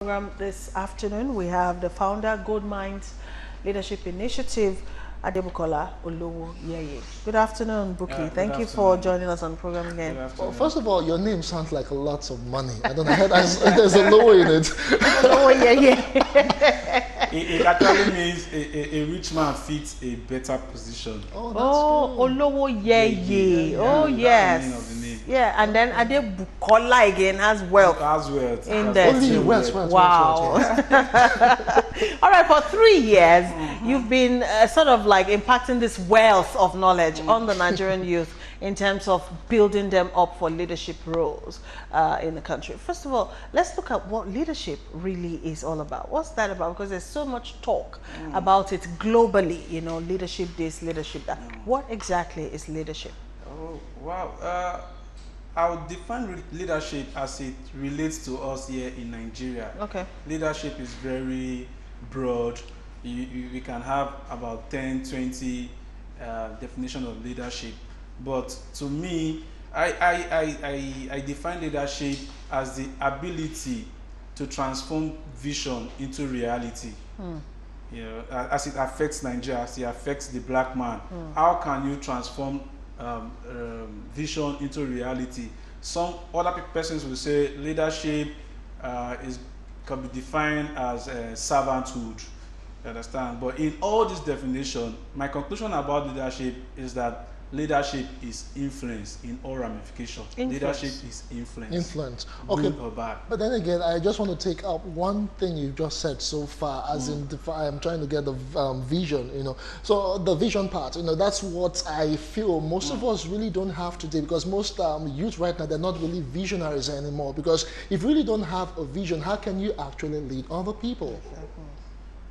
Program this afternoon, we have the founder, Gold Minds Leadership Initiative, Adebukola Olowoyeye. Good afternoon, Buki. Thank you for joining us on the program again. Well, first of all, your name sounds like a lot of money. I don't know, there's a lower in it. Olowoyeye. It actually means a rich man fits a better position. Oh, Olowoyeye. Oh, yes. Yeah, and then Adebukola again has wealth. Has wealth. In there. Wow. All right, for 3 years, you've been sort of like impacting this wealth of knowledge on the Nigerian youth in terms of building them up for leadership roles in the country. First of all, let's look at what leadership really is all about. What's that about? Because there's so much talk about it globally, you know, leadership this, leadership that. What exactly is leadership? Oh, wow. I would define leadership as it relates to us here in Nigeria. Okay. Leadership is very broad. We can have about 10, 20 definition of leadership. But to me, I define leadership as the ability to transform vision into reality. You know, as it affects Nigeria, as it affects the black man. How can you transform vision into reality? Some other persons will say leadership can be defined as servanthood. You understand? But in all this definition, my conclusion about leadership is that leadership is influence in all ramifications. Leadership is influence. Influence. Good Okay. or bad. But then again, I just want to take up one thing you just said so far, as in I'm trying to get the vision, you know. So the vision part, you know, that's what I feel most of us really don't have today, because most youth right now, they're not really visionaries anymore. Because if you really don't have a vision, how can you actually lead other people?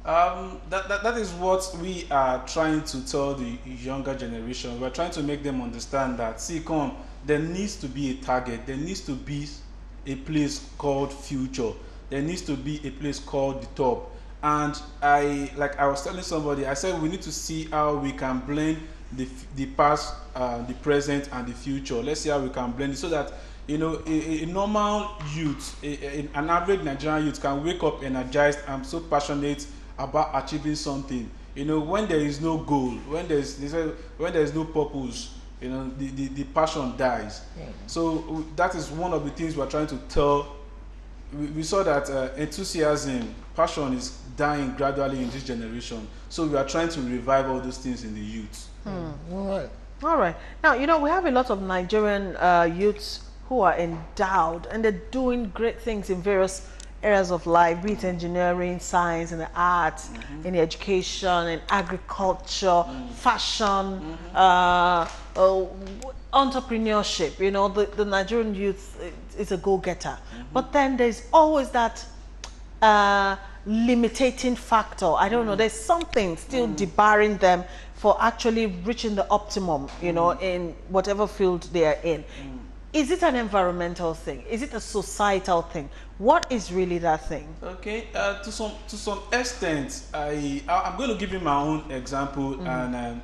That is what we are trying to tell the younger generation. We're trying to make them understand that, see, there needs to be a target. There needs to be a place called future. There needs to be a place called the top. And I was telling somebody, I said we need to see how we can blend the past, the present, and the future. Let's see how we can blend it so that, you know, a normal youth, an average Nigerian youth can wake up energized and so passionate about achieving something. You know, when there is no goal, when there is no purpose, you know, the passion dies. So that is one of the things we're trying to tell. We saw that enthusiasm, passion is dying gradually in this generation. So we are trying to revive all those things in the youth. All right. Now, you know, we have a lot of Nigerian youths who are endowed and they're doing great things in various areas of life, be it engineering, science, and the arts, in education, in agriculture, fashion, entrepreneurship. You know, the Nigerian youth is a go-getter. But then there's always that limiting factor. I don't know, there's something still debarring them for actually reaching the optimum, you know, in whatever field they are in. Is it an environmental thing? Is it a societal thing? What is really that thing? Okay, to some extent, I'm going to give you my own example, and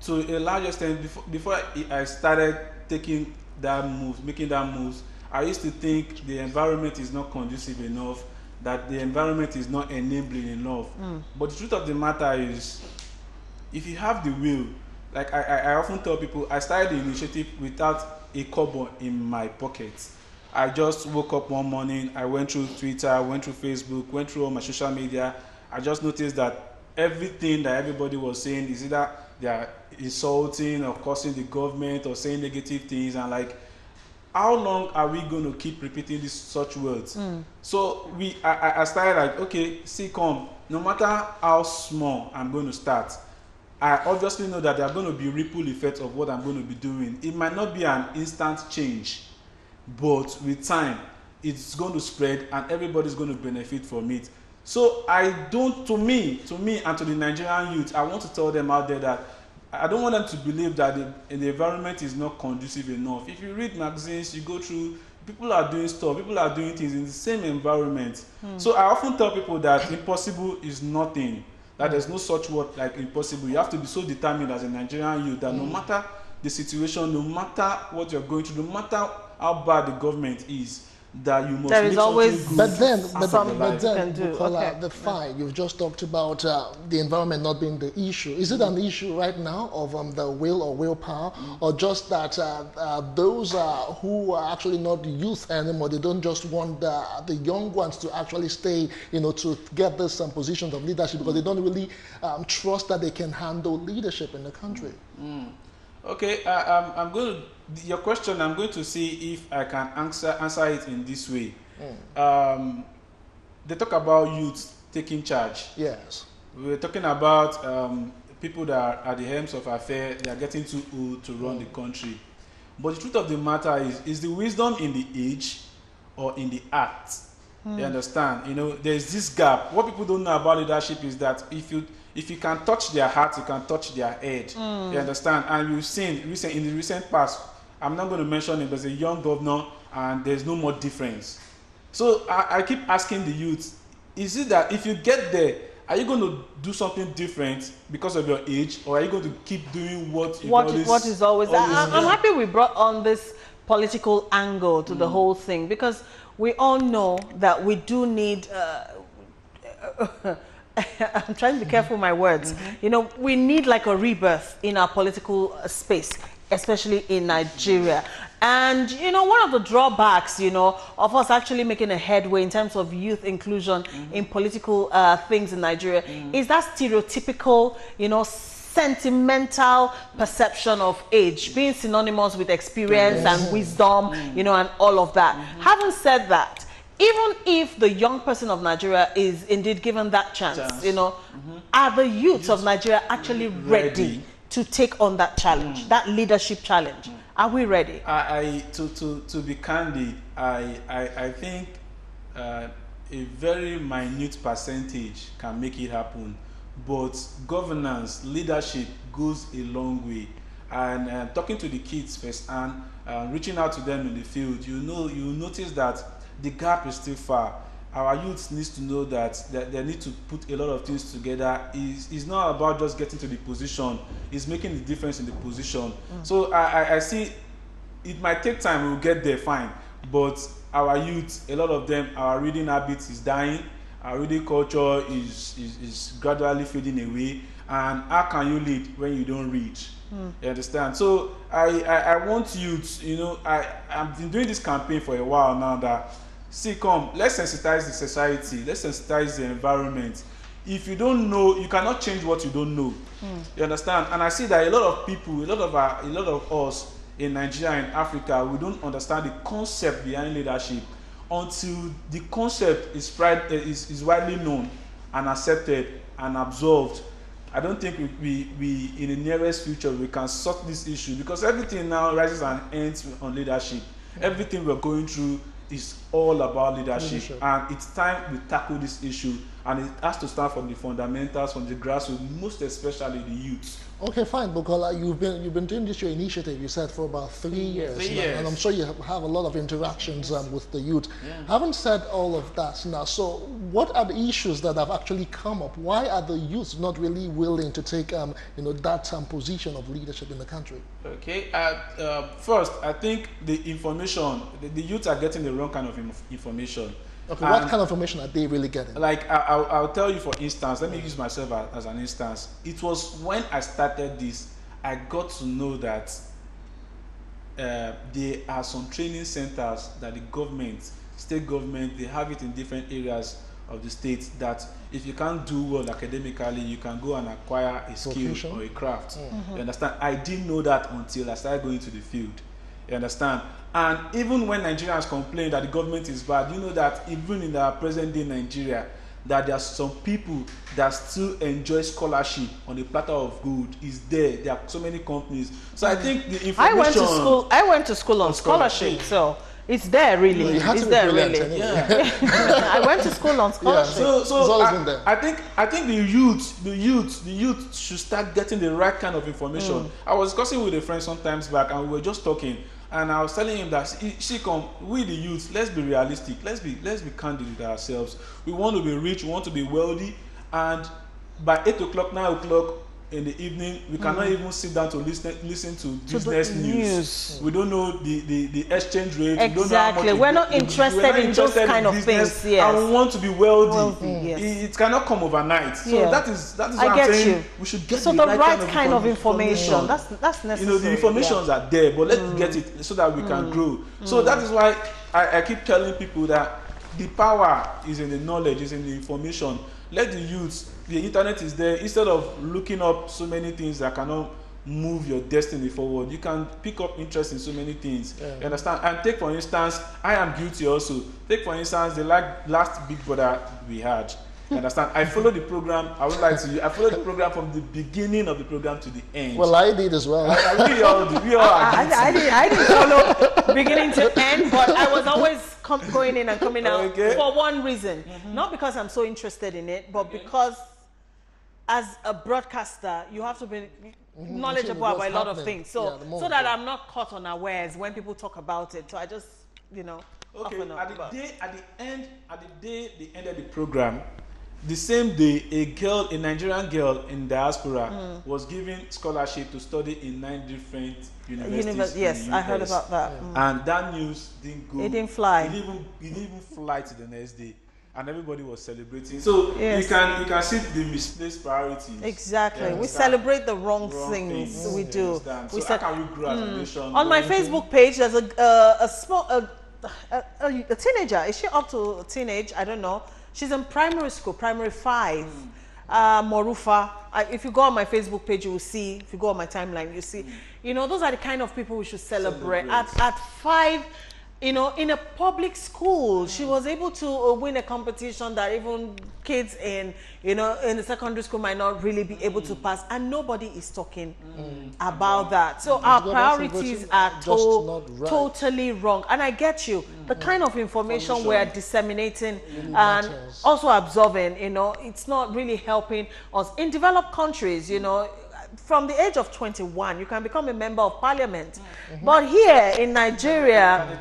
to a large extent, before I started taking that move, making that moves, I used to think the environment is not conducive enough, that the environment is not enabling enough. But the truth of the matter is, if you have the will, like I often tell people, I started the initiative without a kobo in my pocket. I just woke up one morning, I went through Twitter, went through Facebook, went through all my social media. I just noticed that everything that everybody was saying is either they are insulting or cursing the government or saying negative things, and like, how long are we going to keep repeating these such words? So I started like, okay, see, no matter how small I'm going to start, I obviously know that there are going to be ripple effects of what I'm going to be doing. It might not be an instant change, but with time, it's going to spread and everybody's going to benefit from it. So to me and to the Nigerian youth, I want to tell them out there that I don't want them to believe that the environment is not conducive enough. If you read magazines, you go through, people are doing stuff, people are doing things in the same environment. So I often tell people that impossible is nothing. That there's no such word like impossible. You have to be so determined as a Nigerian youth that no matter the situation, no matter what you're going through, no matter how bad the government is, that you must There make is always something good. But then, can do. Bukola, Okay. the fine, you've just talked about the environment not being the issue. Is it an issue right now of the will or willpower, or just that those who are actually not youth anymore, they don't just want the young ones to actually stay, to get this positions of leadership because they don't really trust that they can handle leadership in the country? Okay, I'm going to your question. I'm going to see if I can answer it in this way. They talk about youth taking charge. Yes. We're talking about people that are at the helms of affairs. They are getting too old to run the country. But the truth of the matter is the wisdom in the age or in the act? You understand? There's this gap. What people don't know about leadership is that if you can touch their heart, you can touch their head. You understand? And you've seen in the recent past, I'm not going to mention it, there's a young governor and there's no more difference. So I keep asking the youth, is it that if you get there, are you going to do something different because of your age, or are you going to keep doing what is always I'm happy we brought on this political angle to the whole thing, because we all know that we do need I'm trying to be careful with my words. We need like a rebirth in our political space, especially in Nigeria. And one of the drawbacks of us actually making a headway in terms of youth inclusion in political things in Nigeria is that stereotypical sentimental perception of age being synonymous with experience and wisdom, and all of that. Having said that, even if the young person of Nigeria is indeed given that chance, are the youths of Nigeria actually ready to take on that challenge, that leadership challenge? Are we ready? To be candid, I think a very minute percentage can make it happen, but governance, leadership goes a long way. And talking to the kids first and reaching out to them in the field, you notice that the gap is still far. Our youth needs to know that they need to put a lot of things together. It's not about just getting to the position, it's making the difference in the position. So I see it might take time, we'll get there, fine. But our youth, a lot of them, our reading habits is dying, our reading culture is gradually fading away. And how can you lead when you don't read? You understand? So I want youth, I've been doing this campaign for a while now that, let's sensitize the society, let's sensitize the environment. If you don't know, you cannot change what you don't know. You understand? And I see that a lot of people, a lot of us in Nigeria and Africa, we don't understand the concept behind leadership until the concept is widely known and accepted and absorbed. I don't think we in the nearest future we can sort this issue, because everything now rises and ends on leadership. Everything we're going through is all about leadership. And it's time we tackle this issue, and it has to start from the fundamentals, from the grassroots, most especially the youth. Okay, fine, Bukola, you've been doing this, your initiative, you said, for about 3 years. 3 years. And I'm sure you have a lot of interactions with the youth. Having said all of that now, so what are the issues that have actually come up? Why are the youth not really willing to take that position of leadership in the country? Okay, first, I think the information, the youth are getting the wrong kind of information. Okay, what kind of information are they really getting? Like, I'll tell you, for instance, let me use myself as an instance. It was when I started this, I got to know that there are some training centers that the government, state government, they have it in different areas of the state, that if you can't do well academically, you can go and acquire a skill or a craft. You understand? I didn't know that until I started going to the field. You understand? And even when Nigerians complain that the government is bad, you know that even in our present day Nigeria, that there are some people that still enjoy scholarship on a platter of gold. Is there are so many companies. So I think the information... I went to school on scholarship, so it's there really. It's there really. Anyway. Yeah. I went to school on scholarship. Yeah. So it's always been there. I think the youth should start getting the right kind of information. I was discussing with a friend sometimes back, and we were just talking, and I was telling him that we the youth, let's be realistic, let's be candid with ourselves. We want to be rich, we want to be wealthy, and by 8 o'clock, 9 o'clock, in the evening, we cannot even sit down to listen to business news. We don't know the exchange rate. Exactly. We don't know how much We're not interested in those kind of things. Yes. And we want to be wealthy. Yes. It cannot come overnight. So Yeah. that is what I get I'm saying. you. We should get So the right kind of information. That's necessary. You know, the informations are there, but let's get it so that we can grow. So that is why I keep telling people that the power is in the knowledge, is in the information. Let the youths, the internet is there. Instead of looking up so many things that cannot move your destiny forward, you can pick up interest in so many things. You understand? And take for instance, I am guilty also. Take for instance the last Big Brother we had. You understand? I followed the program. I would like to. I followed the program from the beginning of the program to the end. Well, I did as well. We all did. We all are guilty. I didn't follow beginning to end, but I was always going in and coming out for one reason. Not because I'm so interested in it, but because as a broadcaster, you have to be knowledgeable about a lot of things. So, so that I'm not caught unawares when people talk about it. So I just, you know, okay. At the end, they ended the program. The same day, a Nigerian girl in diaspora was given scholarship to study in 9 different universities. Yes, I heard about that. And that news didn't go. It didn't fly. It didn't even fly to the next day, and everybody was celebrating. So you can see the misplaced priorities. Exactly, we celebrate the wrong things. We do. So how can we grow as a nation? On my Facebook page, there's a teenager. Is she up to teenage? I don't know. She's in primary school, primary 5. Morufa. If you go on my Facebook page, you will see. If you go on my timeline, you see. You know, those are the kind of people we should celebrate. At 5, you know, in a public school, she was able to win a competition that even kids in, you know, in the secondary school might not really be able to pass, and nobody is talking about that. So our priorities are totally wrong, and I get you. The kind of information we're disseminating and also absorbing, you know, it's not really helping us. In developed countries, you know, from the age of 21, you can become a member of parliament. But here in Nigeria,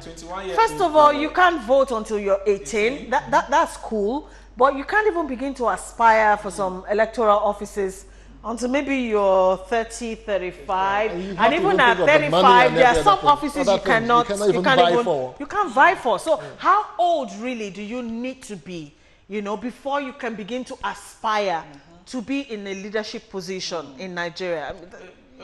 first of all, you can't vote until you're 18. That's cool. But you can't even begin to aspire for some electoral offices until maybe you're 30, 35. And even at 35, there are some offices you can't vie for. So how old really do you need to be, you know, before you can begin to aspire to be in a leadership position in Nigeria? I mean,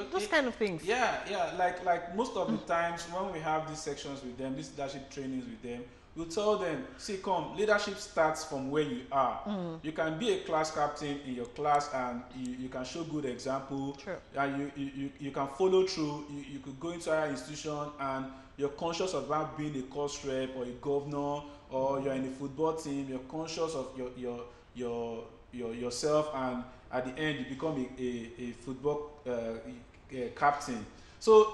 those kind of things. Yeah. Like most of the times when we have these sections with them, these leadership trainings with them, we'll tell them, see, come, leadership starts from where you are. You can be a class captain in your class, and you can show good example. And you can follow through. You could go into higher institution and you're conscious about being a course rep or a governor, or you're in a football team. You're conscious of yourself, and at the end you become a football captain. So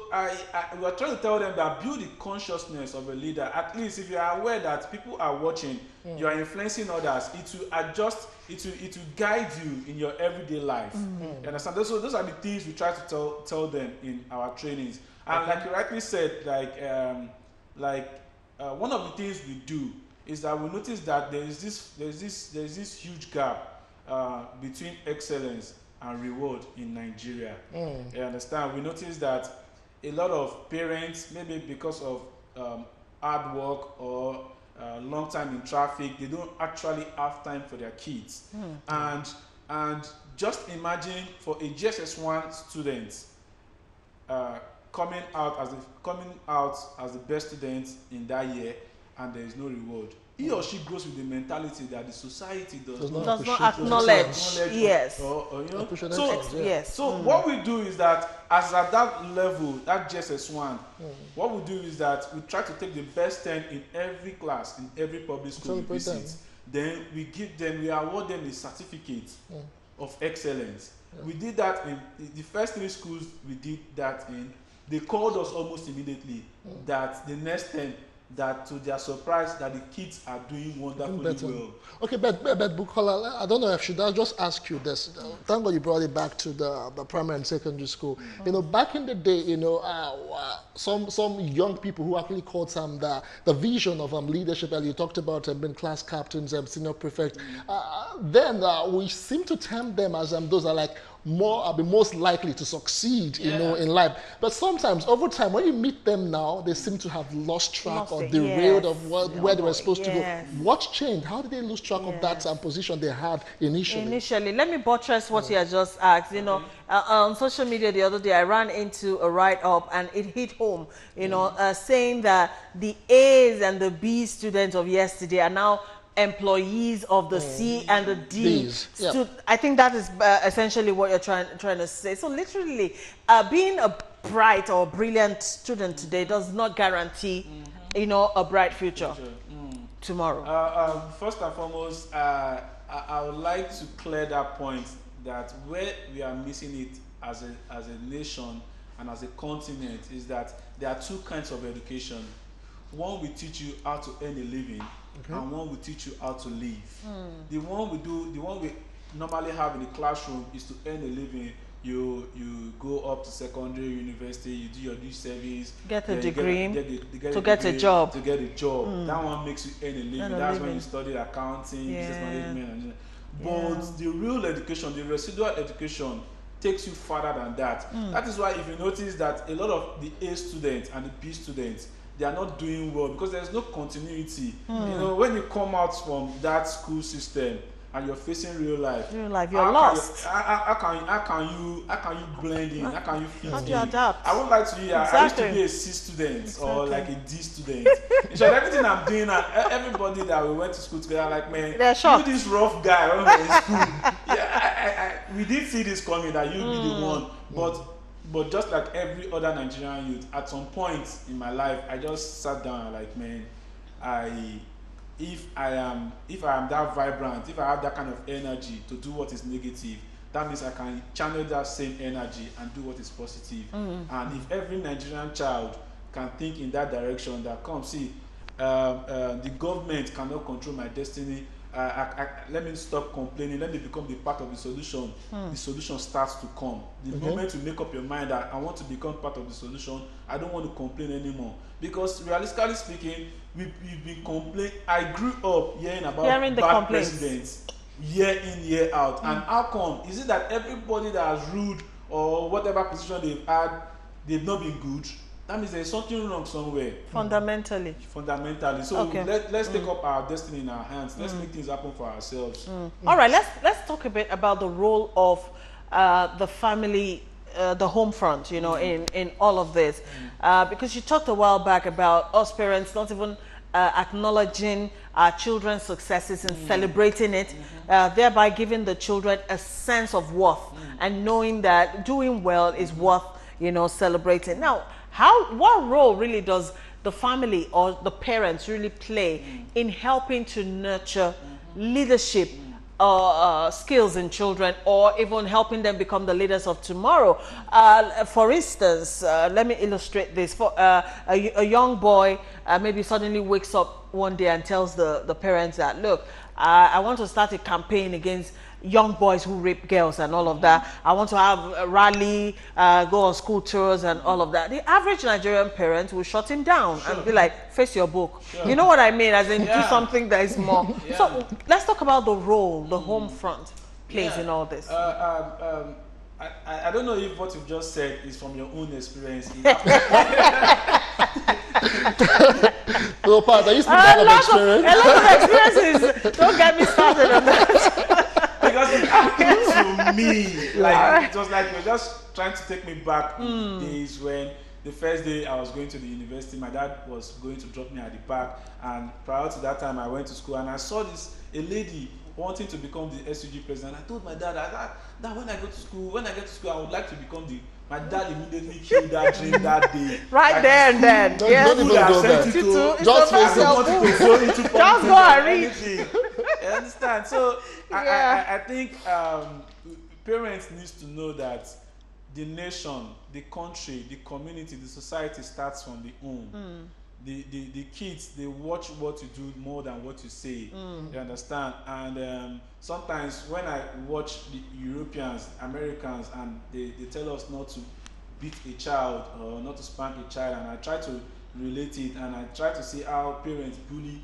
we are trying to tell them that build the consciousness of a leader. At least if you are aware that people are watching, you are influencing others, it will adjust, it will guide you in your everyday life. You understand? Those are the things we try to tell them in our trainings. And like you rightly said, one of the things we do is that we notice that there's this huge gap between excellence and reward in Nigeria. You understand? We notice that a lot of parents, maybe because of hard work or long time in traffic, they don't actually have time for their kids. And just imagine for a GSS1 student coming out as the best student in that year, and there is no reward. He or she grows with the mentality that the society does not acknowledge. Yes. So what we do is that, as at that level, that GSS1, what we do is that we try to take the best 10 in every class, in every public school we visit. Then we award them a certificate of excellence. We did that in the first 3 schools we did that in. They called us almost immediately that the next 10, that to their surprise, that the kids are doing wonderfully well. Okay, but Bukola, I don't know if should I just ask you this. Thank God you brought it back to the primary and secondary school. You know, back in the day, you know, some young people who actually caught some the vision of leadership, and you talked about being class captains and senior prefects. Then we seem to term them as those are like I'll be most likely to succeed, you know, in life. But sometimes over time, when you meet them now, they seem to have lost track or derailed of where they were supposed to go. What changed? How did they lose track of that position they had initially? Let me buttress what you had just asked. You know, on social media the other day, I ran into a write-up and it hit home, you know, saying that the A's and the B students of yesterday are now employees of the C and the D. I think that is essentially what you're trying to say. So literally, being a bright or brilliant student today does not guarantee, you know, a bright future tomorrow. First and foremost, I would like to clear that point that where we are missing it as a nation and as a continent is that there are two kinds of education. One will teach you how to earn a living, and one will teach you how to live. The one we normally have in the classroom is to earn a living. You go up to secondary, university, you do your service, get a degree, to get a job. That one makes you earn a living. That's when you study accounting, business management. But the real education, the residual education, takes you further than that. That is why if you notice that a lot of the A students and the B students, they are not doing well because there's no continuity. You know, when you come out from that school system and you're facing real life, you're lost. How can you blend in? How can you fit in? How do you adapt? I would like to hear. I used to be a C student or like a D student. In short, everything I'm doing, and everybody that we went to school together, like, man, you this rough guy when we were in school. We did see this coming that you'd be the one, but just like every other Nigerian youth, at some point in my life, I just sat down and like, man, if I am that vibrant, if I have that kind of energy to do what is negative, that means I can channel that same energy and do what is positive. And if every Nigerian child can think in that direction, that the government cannot control my destiny. Let me stop complaining. Let me become the part of the solution. The solution starts to come. The moment you make up your mind that I want to become part of the solution, I don't want to complain anymore. Because realistically speaking, we've been complaining. I grew up hearing about bad presidents year in, year out. And how come? Is it that everybody that has ruled or whatever position they've had, they've not been good? That means there's something wrong somewhere. Fundamentally. So let's take up our destiny in our hands. Let's make things happen for ourselves. All right, let's talk a bit about the role of the family, the home front, you know, in all of this. Because you talked a while back about us parents not even acknowledging our children's successes and celebrating it, thereby giving the children a sense of worth and knowing that doing well is worth, you know, celebrating. Now, what role really does the family or the parents really play in helping to nurture leadership skills in children, or even helping them become the leaders of tomorrow? For instance, let me illustrate this. For a young boy maybe suddenly wakes up one day and tells the parents that, look, I want to start a campaign against young boys who rape girls and all of that. I want to have a rally, go on school tours and all of that. The average Nigerian parent will shut him down and be like, face your book. You know what I mean? As in, do something that is more. So let's talk about the role the home front plays in all this. I don't know if what you've just said is from your own experience. Well, Pat, I used to have experience. A lot of experiences. Don't get me started on that. Because it happened to me. Like, it was like you're just trying to take me back in days when the first day I was going to the university, my dad was going to drop me at the park, and prior to that time I went to school and I saw a lady wanting to become the SUG president. I told my dad that when I get to school, I would like to become my dad immediately killed that dream that day. Right there and then. Don't even go there. Just go and read. You understand? So I think parents need to know that the nation, the country, the community, the society starts from the home. The kids, they watch what you do more than what you say. You understand? And sometimes when I watch the Europeans, Americans, and they tell us not to beat a child or not to spank a child, and I try to relate it, and I try to see how parents bully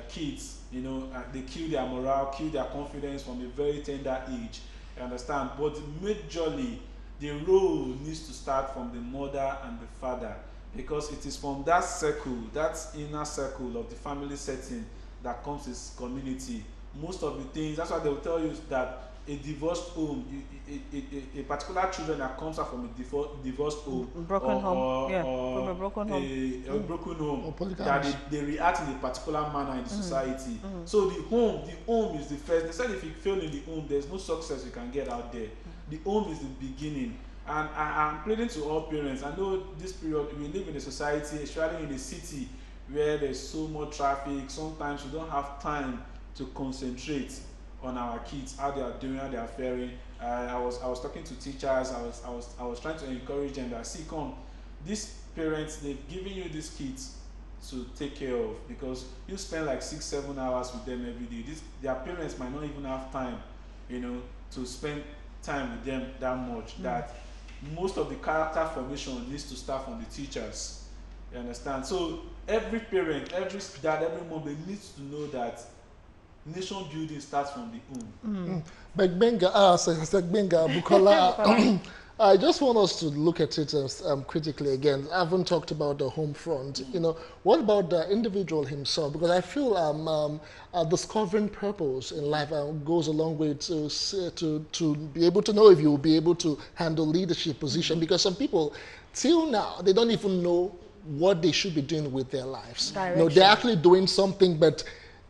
kids. You know, they kill their morale, kill their confidence from a very tender age. You understand? But majorly, the role needs to start from the mother and the father, because it is from that circle, that inner circle of the family setting, that comes this community. Most of the things, that's why they will tell you that a divorced home, a particular children that comes out from a divorced home, Broken home, yeah, from a broken home, a broken home, Or that they react in a particular manner in the society. So the home is the first. They said if you fail in the home, there's no success you can get out there. The home is the beginning. And I'm pleading to all parents. I know this period, we live in a society, especially in a city, where there's so much traffic. Sometimes we don't have time to concentrate on our kids, how they are doing, how they are faring. I was talking to teachers. I was trying to encourage them that, see, come, these parents, they've given you these kids to take care of, because you spend like 6-7 hours with them every day. Their parents might not even have time, to spend time with them that much. That most of the character formation needs to start from the teachers. You understand? So every parent, every dad, every mom, they need to know that nation building starts from the home. Benga, Bukola, I just want us to look at it critically again. I haven't talked about the home front. What about the individual himself? Because I feel discovering purpose in life goes a long way to be able to know if you will be able to handle leadership position. Because some people, till now, they don't even know what they should be doing with their lives. They're actually doing something, but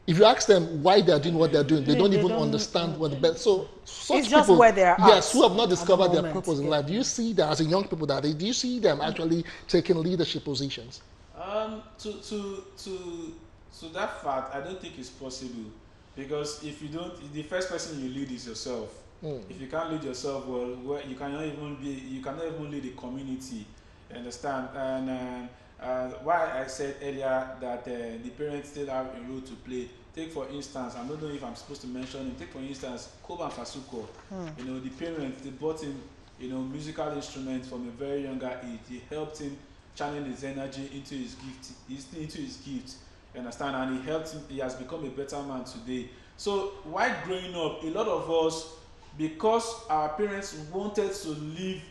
if you ask them why they're doing what they're doing, they don't even understand what the best. So such it's just people, where they're yes, at who have not discovered their moment, purpose in life. Do you see that as a young people do you see them actually taking leadership positions? To that fact, I don't think it's possible, because if you don't, the first person you lead is yourself. If you can't lead yourself well, you cannot even lead a community. You understand? And why I said earlier that the parents still have a role to play. Take for instance, I don't know if I'm supposed to mention him. Take for instance, Koba Fasuko. The parents, they bought him, musical instruments from a very younger age. They helped him channel his energy into his gift. You understand? And he helped him. He has become a better man today. So while growing up, a lot of us, because our parents wanted to live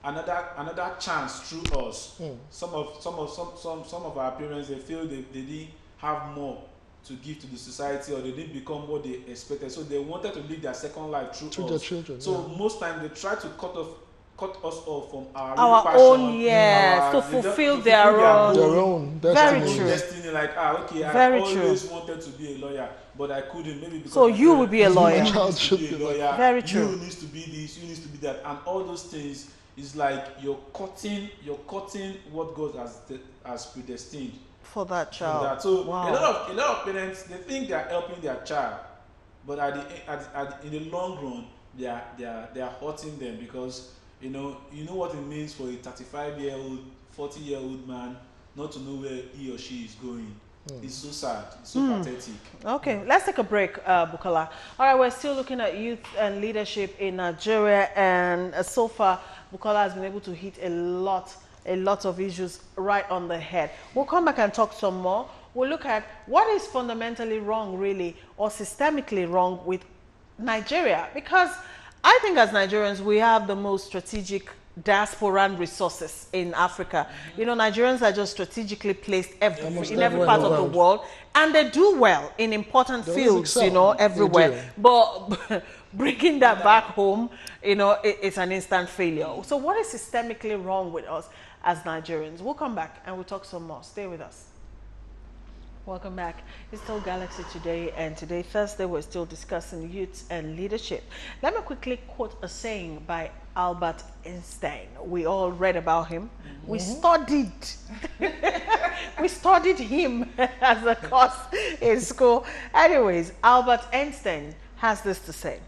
another chance through us. Some of our parents, they feel they didn't have more to give to the society, or they didn't become what they expected, so they wanted to live their second life through us. Their children. So most times they try to cut us off from our passion, own, yes, to fulfill their own destiny. Very true. Destiny, like, okay, Very I always true. wanted to be a lawyer, but I couldn't, maybe because So you will be a lawyer. You need to be a lawyer. Very true. You needs to be this, you needs to be that, and all those things is like you're cutting what God has predestined For that child. So wow. a lot of parents, they think they are helping their child, but in the long run, they are hurting them, because you know what it means for a 35-year-old, 40-year-old man not to know where he or she is going. It's so sad. It's so pathetic. Okay, let's take a break, Bukola. All right, we're still looking at youth and leadership in Nigeria, and so far, Bukola has been able to hit a lot of issues right on the head. We'll come back and talk some more. We'll look at what is fundamentally wrong, really, or systemically wrong with Nigeria, because I think as Nigerians, we have the most strategic diasporan resources in Africa. Nigerians are just strategically placed in every part of the world, and they do well in important fields, everywhere. But bringing that back home, it's an instant failure. So what is systemically wrong with us as Nigerians? We'll come back and we'll talk some more. Stay with us. Welcome back. It's still Galaxy today, and today, Thursday, we're still discussing youth and leadership. Let me quickly quote a saying by Albert Einstein. We all read about him. We studied him as a course in school. Anyways, Albert Einstein has this to say: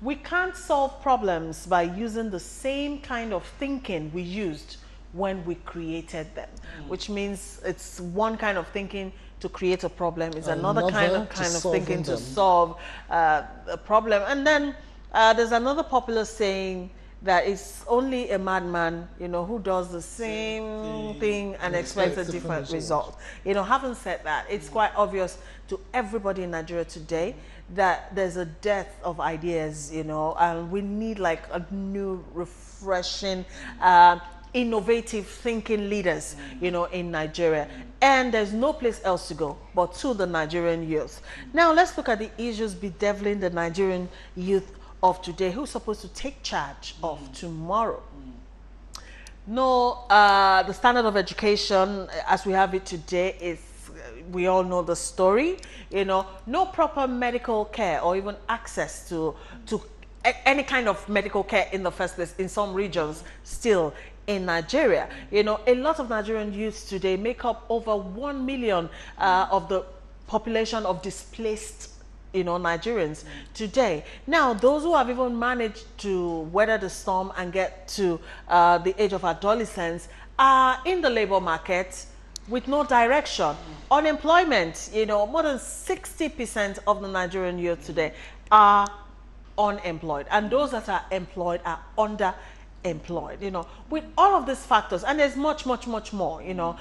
we can't solve problems by using the same kind of thinking we used when we created them, which means it's one kind of thinking to create a problem, is another kind of thinking to solve a problem. And then there's another popular saying that it's only a madman, who does the same thing and expects a different result. Having said that, it's quite obvious to everybody in Nigeria today that there's a dearth of ideas, you know, and we need like a new, refreshing, innovative thinking leaders, you know, in Nigeria. And there's no place else to go but to the Nigerian youth. Now let's look at the issues bedeviling the Nigerian youth of today, who's supposed to take charge of tomorrow. No, the standard of education as we have it today is, we all know the story, you know, no proper medical care or even access to any kind of medical care in the first place in some regions still in Nigeria. You know, a lot of Nigerian youths today make up over 1 million of the population of displaced, you know, Nigerians today. Now, those who have even managed to weather the storm and get to the age of adolescence are in the labor market with no direction. Unemployment, you know, more than 60% of the Nigerian youth today are unemployed. And those that are employed are underemployed, you know. With all of these factors, and there's much more, you know,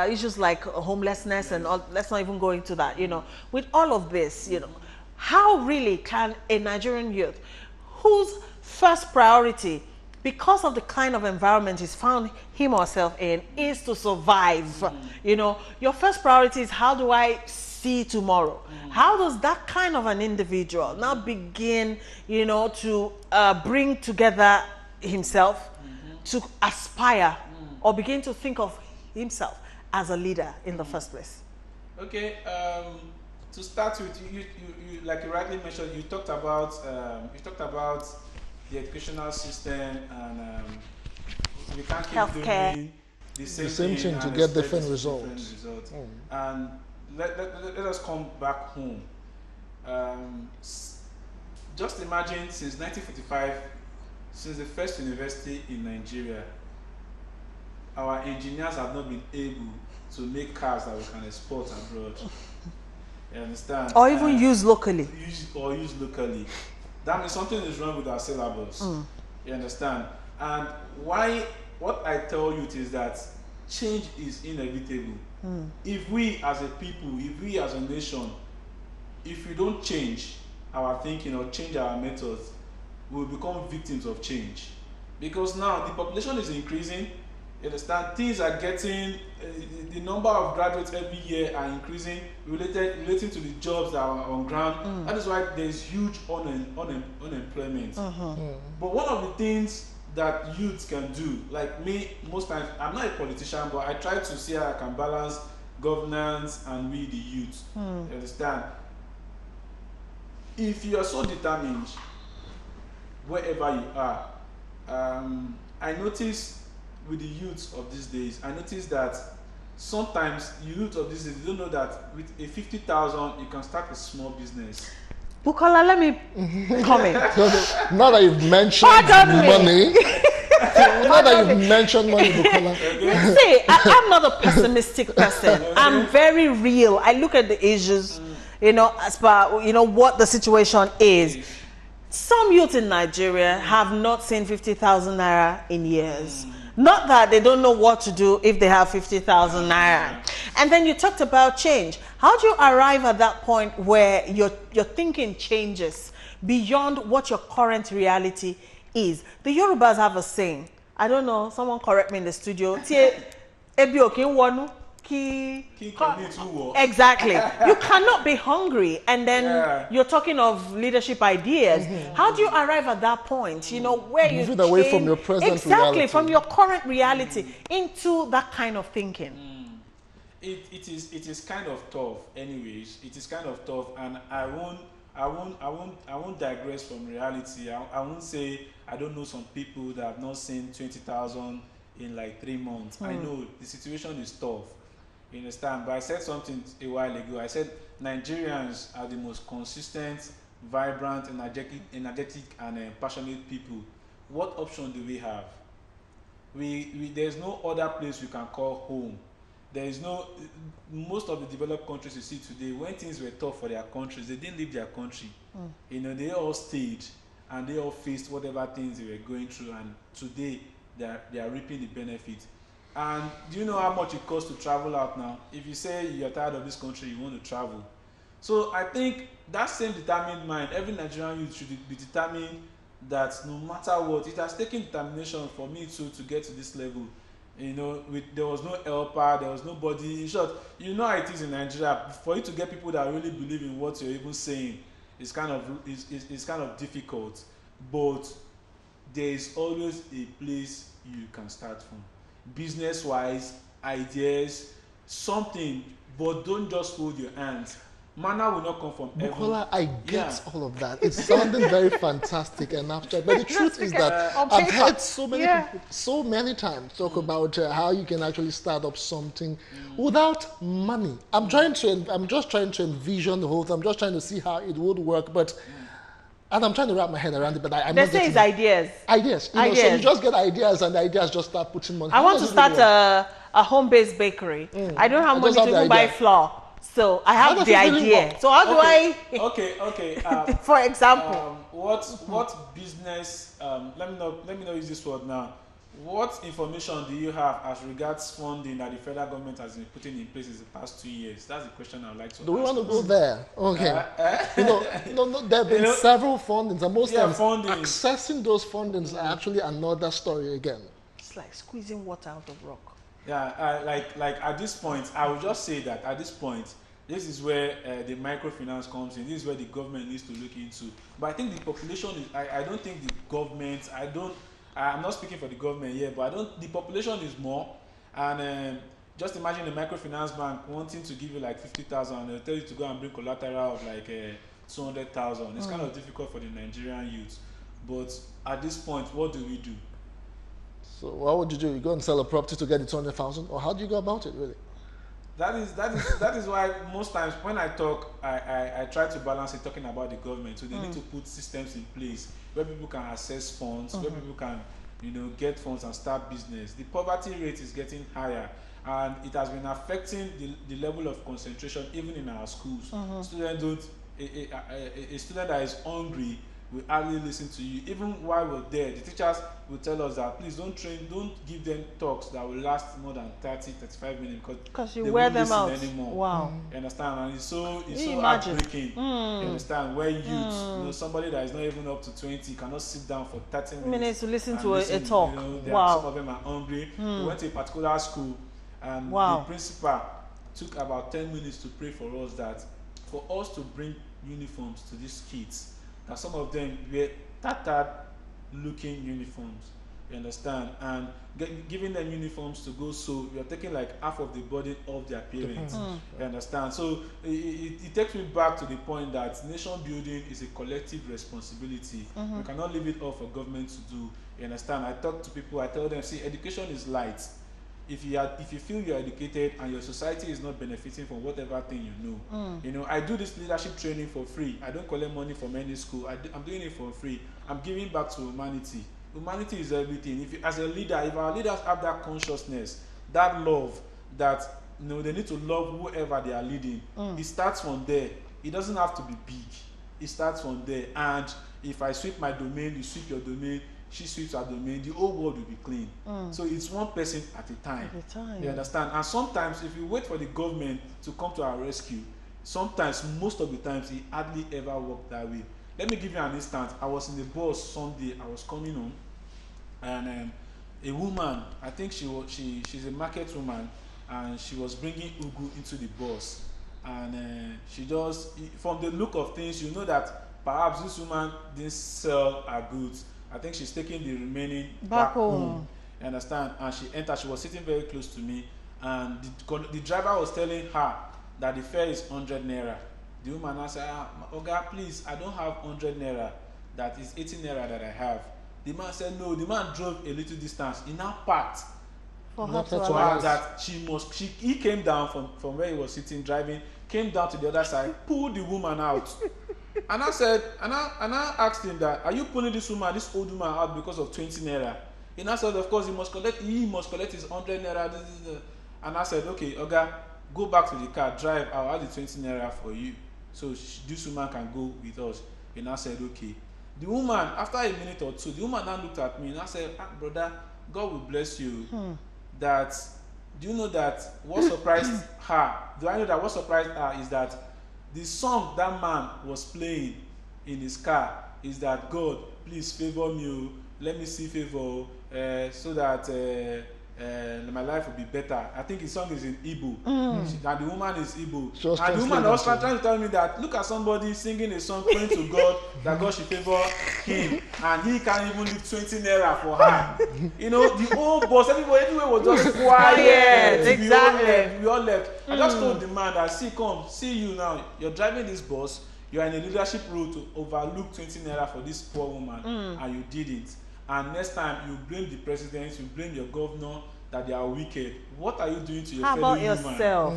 issues like homelessness and all, let's not even go into that, you know. With all of this, you know, how really can a Nigerian youth whose first priority, because of the kind of environment he's found him or herself in, is to survive, you know, your first priority is, how do I see tomorrow? How does that kind of an individual now begin, you know, to bring together himself, to aspire or begin to think of himself as a leader in the first place? Okay, to start with, you like you rightly mentioned, you talked about the educational system, and we can't keep doing the same thing to get different results. And let us come back home. Just imagine, since 1945, since the first university in Nigeria, our engineers have not been able to make cars that we can export abroad. You understand? Or even use locally. Use locally. That means something is wrong with our syllabus. You understand? And what I tell you is that change is inevitable. If we as a people, if we as a nation, if we don't change our thinking or change our methods, we will become victims of change. Because now the population is increasing. You understand? Things are getting, the number of graduates every year are increasing relating to the jobs that are on ground. That is why there's huge unemployment. But one of the things that youths can do, like me, most times, I'm not a politician, but I try to see how I can balance governance and we the youth. You understand? If you are so determined, wherever you are, I notice with the youth of these days, I notice that sometimes youth of these days, you don't know that with a 50,000 you can start a small business. Bukola, let me comment. Now that you've mentioned money, Bukola. See, I'm not a pessimistic person. I'm very real. I look at the issues, you know, as per, you know, what the situation is. Some youth in Nigeria have not seen 50,000 naira in years. Not that they don't know what to do if they have 50,000 naira. And then you talked about change. How do you arrive at that point where your thinking changes beyond what your current reality is? The Yorubas have a saying. I don't know, someone correct me in the studio. Exactly. You cannot be hungry and then you're talking of leadership ideas. How do you arrive at that point? You know, where you move away from your present reality, from your current reality into that kind of thinking. It is kind of tough. Anyways, it is kind of tough, and I won't digress from reality. I won't say I don't know some people that have not seen 20,000 in like 3 months. I know the situation is tough. You understand? But I said something a while ago. I said Nigerians are the most consistent, vibrant, energetic and passionate people. What option do we have? There's no other place we can call home. There is no, most of the developed countries you see today, when things were tough for their countries, they didn't leave their country. You know, they all stayed and they all faced whatever things they were going through, and today they are reaping the benefits. And do you know how much it costs to travel out now? If you say you're tired of this country, you want to travel, So I think that same determined mind, every Nigerian youth should be determined that no matter what, it has taken determination for me to get to this level. You know, there was no helper, there was nobody. In short, you know how it is in Nigeria. For you to get people that really believe in what you're even saying, it's kind of difficult. But there is always a place you can start from, business wise, ideas, something. But don't just hold your hands. Manna will not come from heaven. Bukola, I get all of that. It's sounding very fantastic and abstract, but the truth is that I've heard so many people, so many times talk about how you can actually start up something without money. I'm just trying to envision the whole thing. I'm just trying to see how it would work, but. And I'm trying to wrap my head around it, but I'm they not say getting it's ideas. Ideas. You know, so you just get ideas, and the ideas just start putting money. I want to start a home-based bakery. I don't have money to even buy flour, so I have the idea. So how do I? Okay. For example, what business? Let me not use this word now. What information do you have as regards funding that the federal government has been putting in place in the past 2 years? That's the question I would like to ask. Do we want to go there? Okay. There have been several fundings, and most times accessing those fundings are actually another story again. It's like squeezing water out of rock. Yeah, like at this point, I would just say that at this point, this is where the microfinance comes in. This is where the government needs to look into. But I think the population is. I don't think the government. I'm not speaking for the government here, but the population is more, and just imagine a microfinance bank wanting to give you like 50,000, and they'll tell you to go and bring collateral of like 200,000. It's kind of difficult for the Nigerian youth. But at this point, what do we do? So what would you do? You go and sell a property to get the 200,000, or how do you go about it, really? That is why most times when I talk, I try to balance it talking about the government. So they need to put systems in place where people can access funds, where people can, get funds and start business. The poverty rate is getting higher, and it has been affecting the level of concentration even in our schools. Students don't. A student that is hungry will hardly listen to you. Even while we're there, the teachers will tell us that please don't give them talks that will last more than 30-35 minutes because you wear them out anymore. Wow. You understand? And it's so heartbreaking. You understand? Where youth, somebody that is not even up to 20 cannot sit down for 30 minutes to listen to a talk. Some of them are hungry. We went to a particular school, and the principal took about 10 minutes to pray for us that for us to bring uniforms to these kids. Now some of them wear tattered looking uniforms, you understand, and giving them uniforms to go, so we are taking like half of the burden of their parents. You understand? So it takes me back to the point that nation building is a collective responsibility. We cannot leave it all for government to do. You understand? I talk to people, I tell them, see, education is light. If you feel you're educated and your society is not benefiting from whatever thing you know, I do this leadership training for free. I don't collect money from any school. I'm doing it for free. I'm giving back to humanity. Humanity is everything. As a leader, if our leaders have that consciousness, that love, that they need to love whoever they are leading, it starts from there. It doesn't have to be big. It starts from there. And if I sweep my domain, you sweep your domain, she sweeps her domain, the whole world will be clean. So it's one person at a time. You understand? And sometimes if you wait for the government to come to our rescue, sometimes, most of the times, it hardly ever works that way. Let me give you an instance. I was in the bus Sunday, I was coming home, and a woman, I think she's a market woman, and she was bringing ugu into the bus. And she just, from the look of things, you know that perhaps this woman didn't sell her goods. I think she's taking the remaining back home. You understand? And she entered. She was sitting very close to me, and the driver was telling her that the fare is 100 naira. The woman now said, "Oga, please, I don't have 100 naira. That is 80 naira that I have." The man said, "No." The man drove a little distance. In that part, for her to allow that he came down from where he was sitting driving, came down to the other side, pulled the woman out. And I said, and I asked him that, "Are you pulling this old woman out because of 20 naira?" And I said, "Of course, he must collect his 100 naira. And I said, "Okay, Oga, go back to the car, drive, I'll have the 20 naira for you. So this woman can go with us." And I said, "Okay." The woman, after a minute or two, the woman now looked at me and I said, "Brother, God will bless you." Do you know that what surprised her? Do I know that what surprised her is that The song that man was playing in his car is that God, please favor me, oh, let me see favor, so that my life will be better. I think his song is in Igbo, and the woman is Igbo. Just And the woman was translate trying to tell me that look at somebody singing a song praying to God that God should favor him, and he can't even leave 20 naira for her. You know, the whole boss, everywhere was just quiet. Exactly. We all left. I just told the man that, see, come, see you now. You're driving this bus. You are in a leadership role to overlook 20 naira for this poor woman, and you did it. And next time you blame the president, you blame your governor that they are wicked. What are you doing to your fellow human? How about yourself?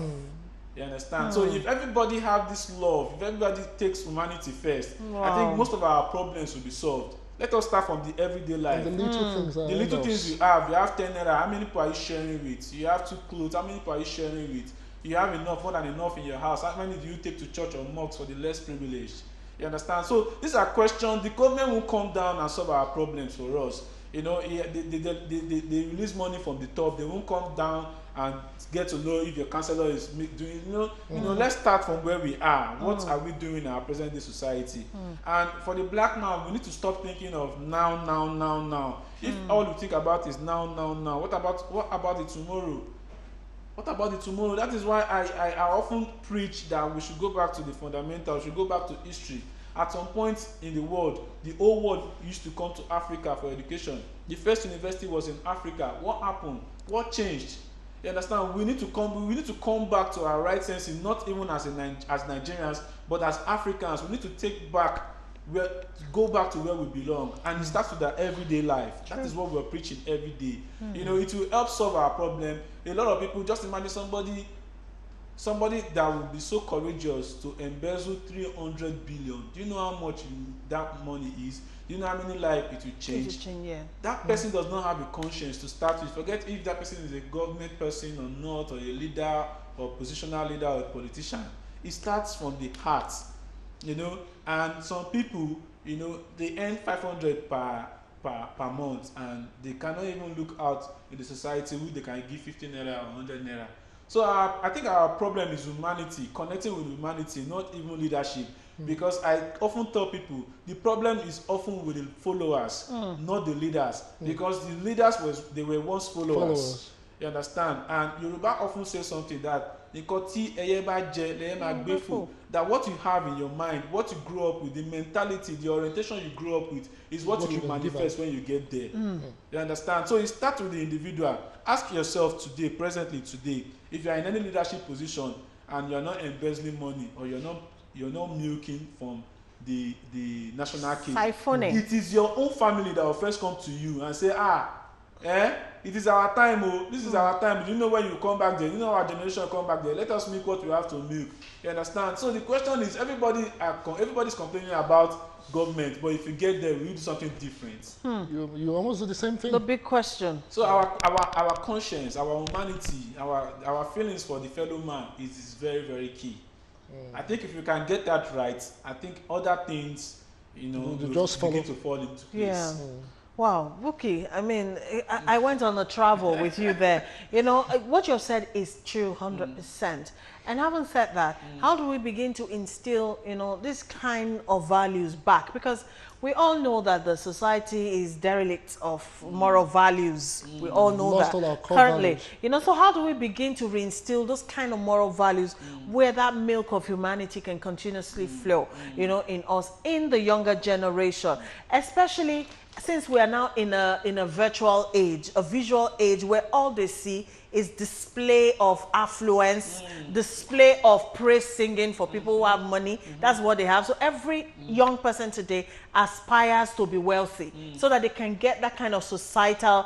You understand? So if everybody have this love, if everybody takes humanity first, I think most of our problems will be solved. Let us start from the everyday life. And the little things. The little things you have 10 naira, how many people are you sharing with? You have 2 clothes, how many people are you sharing with? You have enough, more than enough in your house. How many do you take to church or mosques for the less privileged? You understand? So these are questions. The government won't come down and solve our problems for us. You know, they release money from the top. They won't come down and get to know if your counselor is doing. You know. Let's start from where we are. What are we doing in our present day society? And for the black man, we need to stop thinking of now. If all you think about is now, what about the tomorrow? What about the tomorrow? That is why I often preach that we should go back to the fundamentals, we should go back to history. At some point in the world, the whole world used to come to Africa for education. The first university was in Africa. What happened? What changed? You understand? We need to come back to our right senses, not even as Nigerians, but as Africans. We need to go back to where we belong, and it starts with our everyday life. That is what we're preaching every day. You know, it will help solve our problem. A lot of people, just imagine somebody that will be so courageous to embezzle 300 billion. Do you know how much that money is? Do you know how many lives it will change? That person does not have a conscience to start with. Forget if that person is a government person or not, or a leader, or positional leader, or a politician. It starts from the heart, you know. And some people, you know, they earn 500 per month, and they cannot even look out in the society who they can give 50 naira or 100 naira. So I think our problem is humanity, connecting with humanity, not even leadership. Because I often tell people the problem is often with the followers, not the leaders. Because the leaders were once followers. You understand? And Yoruba often say something that that what you have in your mind, what you grew up with, the mentality, the orientation you grew up with is what you manifest when you get there. You understand? So it starts with the individual. Ask yourself presently today, if you are in any leadership position and you are not embezzling money, or you're not milking from the national cake, it is your own family that will first come to you and say, it is our time, this is our time. Do you know when you come back there? You know our generation come back there. Let us milk what we have to milk. You understand? So the question is, everybody's complaining about government, but if you get there, we do something different. You almost do the same thing. The big question. So our conscience, our humanity, our feelings for the fellow man is very, very key. I think if you can get that right, I think other things, you know, will just begin to fall into place. Wow, Buki, I mean, I went on a travel with you there. You know, what you've said is true, 100%. And having said that, how do we begin to instill, you know, this kind of values back? Because we all know that the society is derelict of moral values. We all know that currently. You know, so how do we begin to reinstill those kind of moral values where that milk of humanity can continuously flow, you know, in us, in the younger generation, especially since we are now in a virtual age, a visual age, where all they see is display of affluence, display of praise singing for people who have money. That's what they have. So every young person today aspires to be wealthy so that they can get that kind of societal,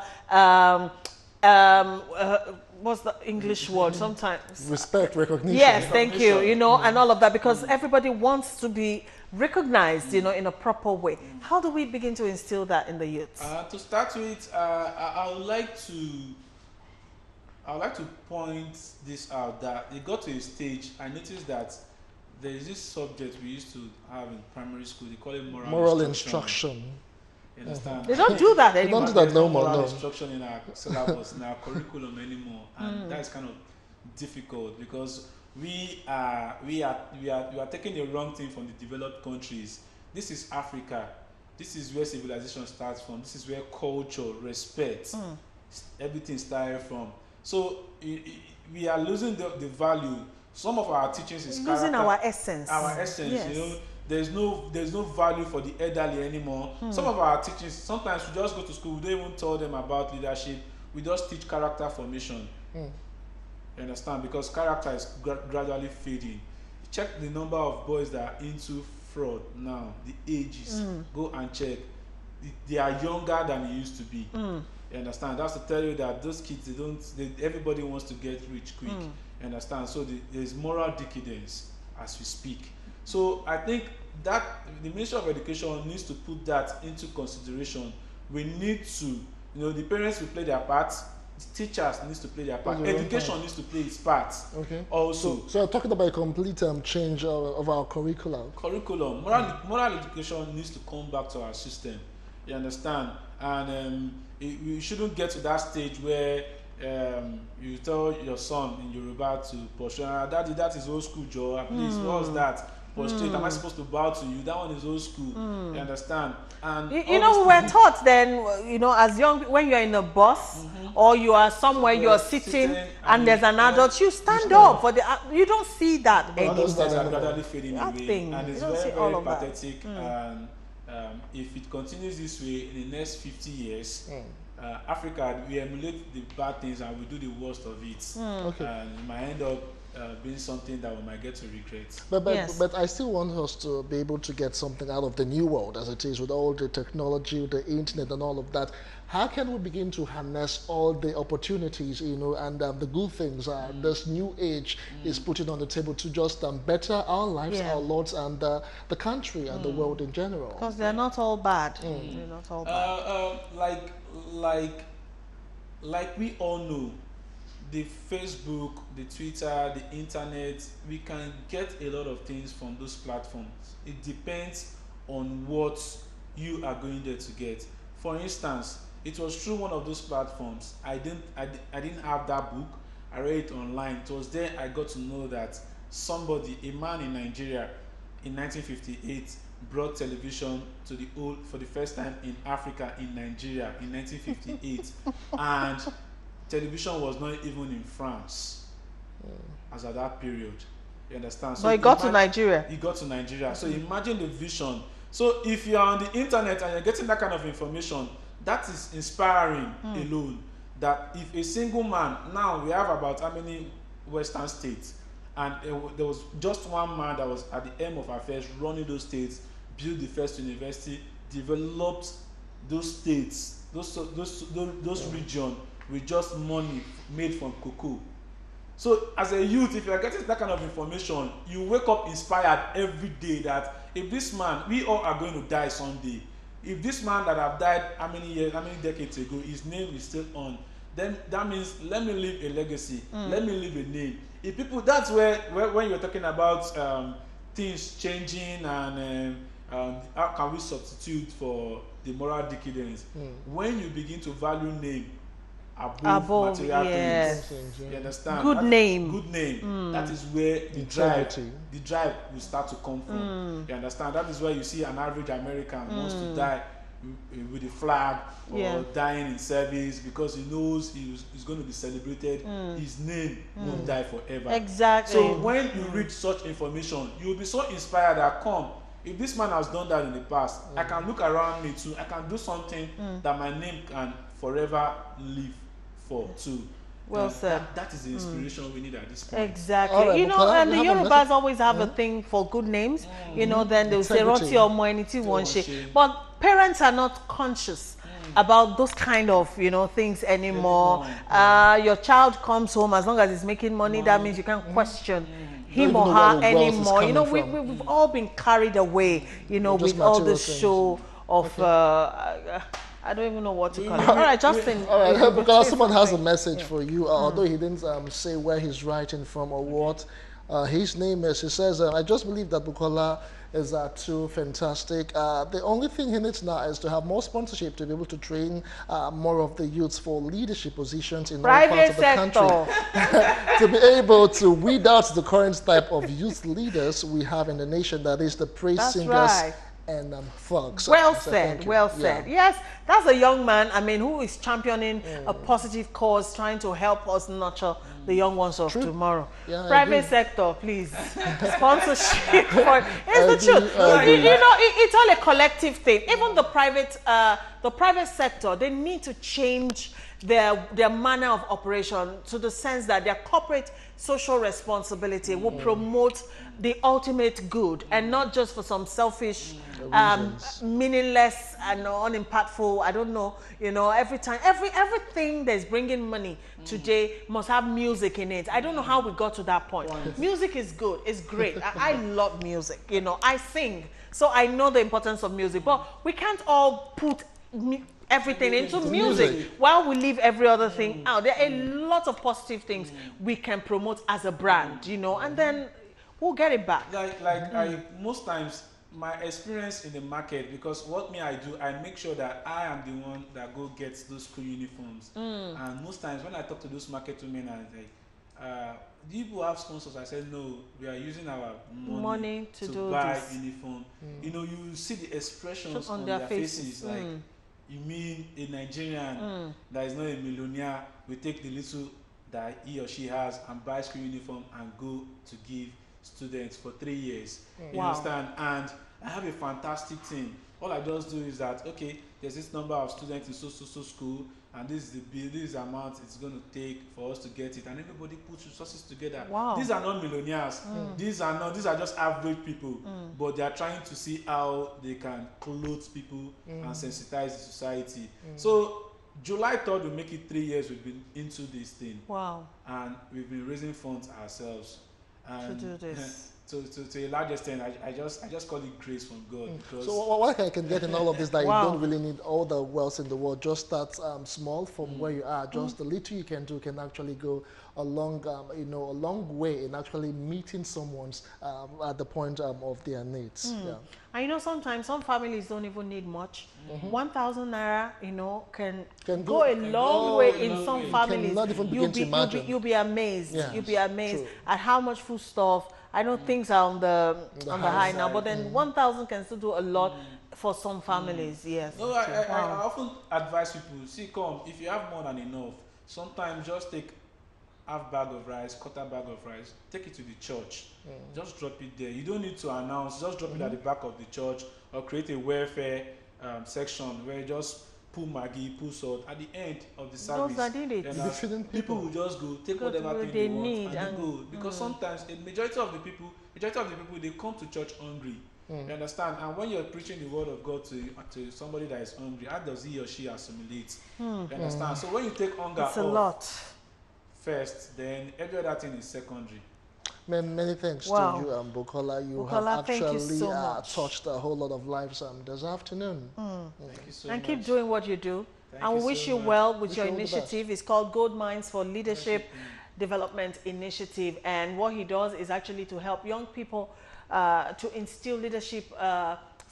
what's the English word sometimes? Respect, recognition. Yes, thank you, you know, and all of that, because everybody wants to be recognized, you know, in a proper way. How do we begin to instill that in the youth? To start with, I would like to point this out, that it got to a stage. I noticed that there is this subject we used to have in primary school. They call it moral instruction. You understand? They don't do that anymore. They don't do that no more. Moral instruction in our syllabus, in our curriculum anymore, and that's kind of difficult, because we are taking the wrong thing from the developed countries. This is Africa. This is where civilization starts from. This is where culture, respect, everything started from. So we are losing the value. Some of our teachings is losing character, our essence. Our essence, yes. you know. There's no value for the elderly anymore. Some of our teachings, sometimes we just go to school, we don't even tell them about leadership. We just teach character formation. You understand? Because character is gradually fading. Check the number of boys that are into fraud now, the ages. Go and check. They are younger than they used to be. You understand? That's to tell you that those kids, everybody wants to get rich quick. You understand? So there's moral decadence as we speak. So I think that the Ministry of Education needs to put that into consideration. We need to, the parents will play their part, the teachers needs to play their part, education needs to play its part. Okay. Also. So you're talking about a complete change of our curriculum. Moral education needs to come back to our system. You understand? And we shouldn't get to that stage where you tell your son in Yoruba to pursue, Daddy, that is old school, Joe. Please, what's that? Prostrate, am I supposed to bow to you? That one is old school. You understand? And we were taught then, as young, when you're in a bus or you are somewhere, you're sitting and there's an adult, you stand up for you don't see that anymore. Those days are gradually fading away, and it's very, very pathetic. And if it continues this way in the next 50 years, Africa, we emulate the bad things and we do the worst of it. And it might end up being something that we might get to regret. But I still want us to be able to get something out of the new world as it is, with all the technology, the internet and all of that. How can we begin to harness all the opportunities, and the good things this new age is putting on the table to just better our lives, our lives, and the country and the world in general? Because they're not all bad. They're not all bad. Like we all know, the Facebook, the Twitter, the internet, we can get a lot of things from those platforms. It depends on what you are going there to get. For instance, it was through one of those platforms. I didn't have that book. I read it online. It was there I got to know that a man in Nigeria in 1958 brought television to for the first time in Africa, in Nigeria in 1958. And television was not even in France as at that period. You understand? So he got to Nigeria. He got to Nigeria. So imagine the vision. So if you are on the internet and you're getting that kind of information, that is inspiring alone. That if a single man, now we have about how many Western states, and there was just one man that was at the end of affairs running those states, built the first university, developed those states, those regions with just money made from cocoa. So as a youth, if you are getting that kind of information, you wake up inspired every day that if this man, we all are going to die someday. If this man that have died how many decades ago, his name is still on, then that means let me leave a legacy, let me leave a name. If people, that's where when you're talking about things changing and how can we substitute for the moral decadence, when you begin to value name above material things, you understand? Good name. That is where the drive will start to come from. You understand? That is where you see an average American wants to die with a flag or dying in service because he knows he's going to be celebrated. His name won't die forever. Exactly. So when you read such information, you will be so inspired that if this man has done that in the past, I can look around me too. I can do something that my name can forever live for too. Well said. That is the inspiration we need at this point. Exactly. Right, and the Yorubas always have a thing for good names. Then they'll say Roti Omo Eniti Wonshe. But parents are not conscious about those kind of things anymore. Your child comes home, as long as he's making money, that means you can't question him or her anymore. We've all been carried away, with all this show of I don't even know what to call it. All right, Justin. All right, because someone has a message for you, although he didn't say where he's writing from or what. His name is, he says, I just believe that Bukola is too fantastic. The only thing he needs now is to have more sponsorship to be able to train more of the youths for leadership positions in all parts of the country. To be able to weed out the current type of youth leaders we have in the nation, that is the praise singers. Right. And thugs. Well said, well said. Yes, that's a young man, I mean, who is championing a positive cause, trying to help us nurture the young ones of tomorrow. Private sector, please. Sponsorship. It's the truth. You know, it's all a collective thing. Even the private sector, they need to change their manner of operation to the sense that their corporate social responsibility will promote the ultimate good and not just for some selfish, meaningless and unimpactful, I don't know, you know, everything that's bringing money today must have music in it. I don't know how we got to that point. Music is good, it's great. I love music, you know, I sing, so I know the importance of music, but we can't all put everything into music while we leave every other thing out. There are a lot of positive things we can promote as a brand, you know, and then we'll get it back. Most times my experience in the market, because what I do, I make sure that I am the one that go gets those school uniforms. And most times when I talk to those market women, I say, do you have sponsors? I said, no, we are using our money to buy this uniform. You know, you see the expressions on their faces, like, you mean a Nigerian that is not a millionaire will take the little that he or she has and buy school uniform and go to give students for 3 years. You understand? And I have a fantastic team. All I just do is that, okay, there's this number of students in so school, and this is the bill, this is the amount it's going to take for us to get it, and everybody puts resources together. These are not millionaires. These are just average people, but they are trying to see how they can clothe people and sensitize the society. So July 3rd will make it 3 years we've been into this thing. And we've been raising funds ourselves. And to do this. To a large extent, I just call it grace from God. So what I can get in all of this, that you don't really need all the wealth in the world. Just start small from where you are. Just the little you can do can actually go a long way in actually meeting someone's at the point of their needs. I know sometimes some families don't even need much. 1,000 naira, you know, can go a long way in some families. Not even begin to imagine. You'll be amazed. You'll be amazed at how much food stuff. I know things are on the high now, but then 1,000 can still do a lot for some families. Yes. No, I often advise people, if you have more than enough, sometimes just take half bag of rice, quarter bag of rice, take it to the church. Just drop it there. You don't need to announce, just drop it at the back of the church, or create a welfare section where you just put Maggi, put salt at the end of the service. People will just go take whatever thing they want and go, because sometimes a majority of the people they come to church hungry. You understand? And when you're preaching the word of God to somebody that is hungry, how does he or she assimilate? You understand? So when you take hunger off first, then every other thing is secondary. Many thanks to you, Bukola. You have actually touched a whole lot of lives this afternoon. Thank you so much. And keep doing what you do. And we wish you well with your initiative. It's called Gold Minds for Leadership Development Initiative. And what he does is actually to help young people to instill leadership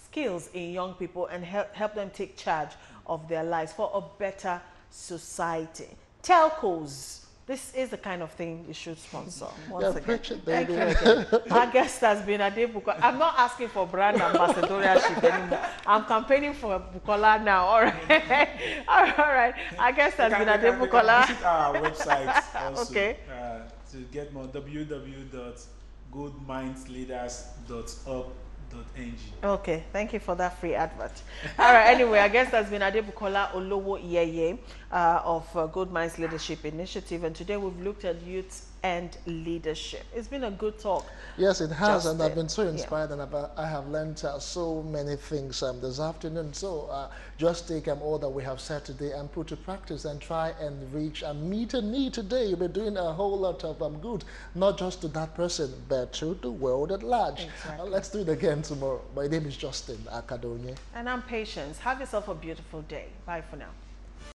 skills in young people and help them take charge of their lives for a better society. Telcos. This is the kind of thing you should sponsor. Once again. Thank you again. Our guest has been Ade Bukola. I'm not asking for brand ambassadorship anymore. I'm campaigning for Bukola now. All right. All right. Our guest has been Ade Bukola. Visit our website also to get more. www.goldmindsleaders.org. Okay, thank you for that free advert. All right, anyway, I guess that's been Ade Bukola Olowo Iyeye of Gold Minds Leadership Initiative, and today we've looked at youth and leadership. It's been a good talk. Yes, it has, and I've been so inspired, and I have learned so many things this afternoon. So just take all that we have said today and put to practice and try and reach and meet a need today. You'll be doing a whole lot of good, not just to that person, but to the world at large. Exactly. Let's do it again tomorrow. My name is Justin Akadonye. And I'm Patience. Have yourself a beautiful day. Bye for now.